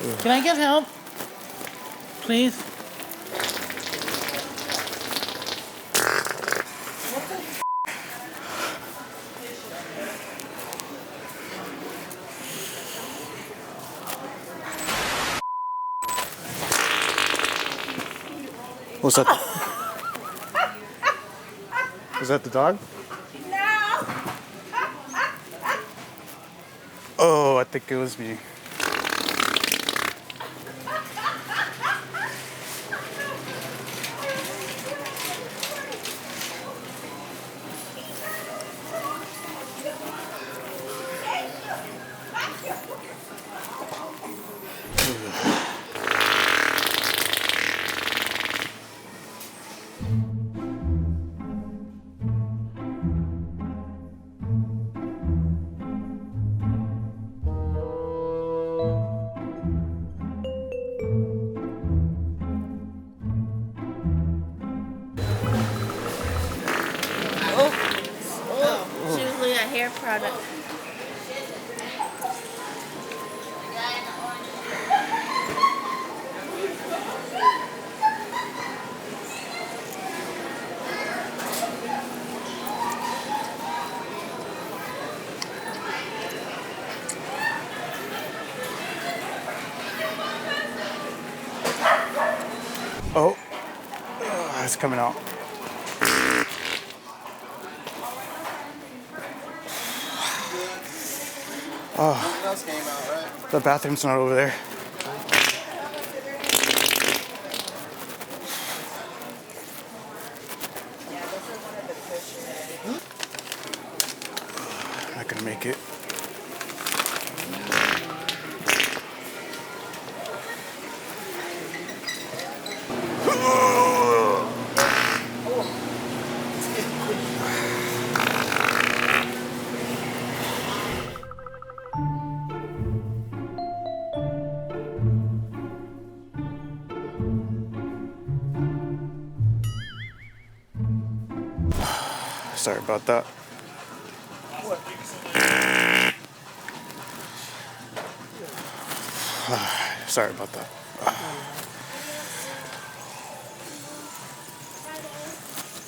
Can I get help? Please? What's that? Was that the dog? No! Oh, I think it was me. It's usually a hair product. Oh, it's coming out. Nothing else came out, right? The bathroom's not over there. Not gonna make it. Sorry about that. Sorry about that.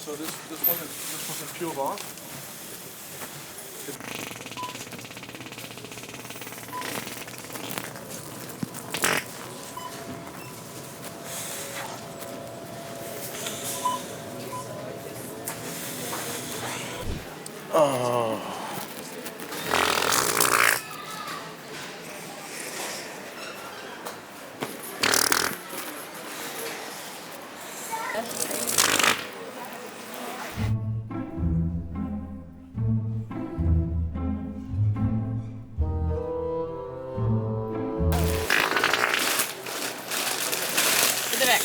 So this wasn't peeled off? Oh. Put it back.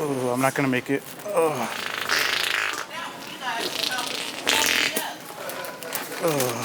Oh, I'm not gonna make it. Oh. Oh.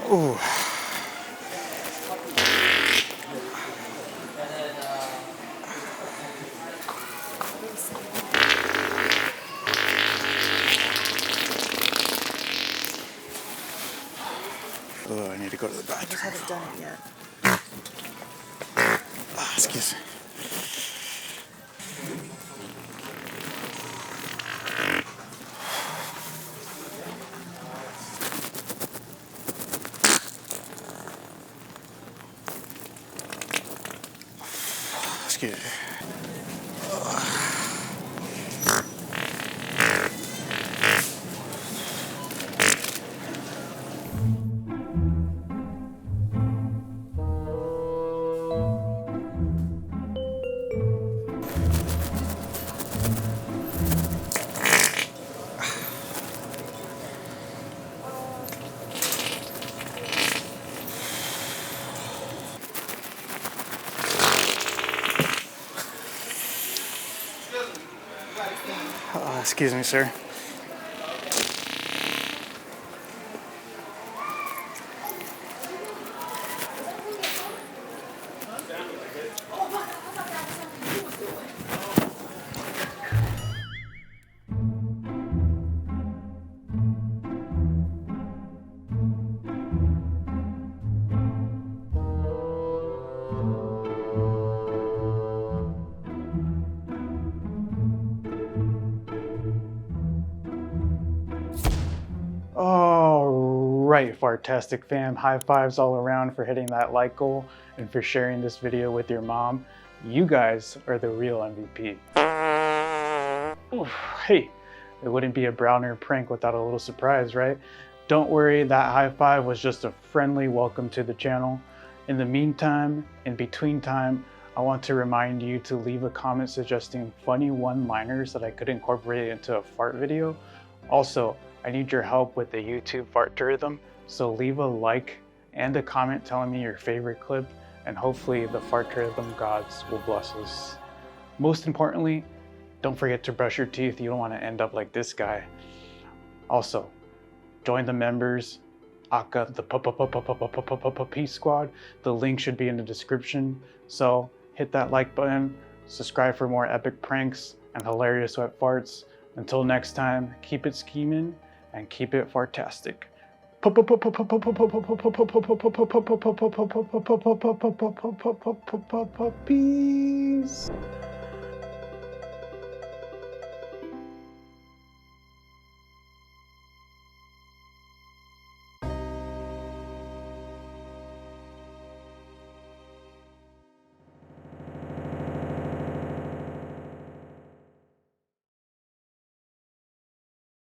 Ooh. to go to the I just bathroom. haven't done it yet. Excuse me. Excuse me. Excuse me, sir. All right, Fartastic fam, high fives all around for hitting that like goal and for sharing this video with your mom. You guys are the real MVP. Oof, hey, it wouldn't be a Browner prank without a little surprise, right? Don't worry, that high five was just a friendly welcome to the channel. In the meantime, in between time, I want to remind you to leave a comment suggesting funny one-liners that I could incorporate into a fart video. Also, I need your help with the YouTube farturism, so leave a like and a comment telling me your favorite clip, and hopefully the farturism gods will bless us. Most importantly, don't forget to brush your teeth. You don't want to end up like this guy. Also, join the members, aka the Peace Squad. The link should be in the description. So hit that like button, subscribe for more epic pranks and hilarious wet farts. Until next time, keep it scheming and keep it fartastic. Peace.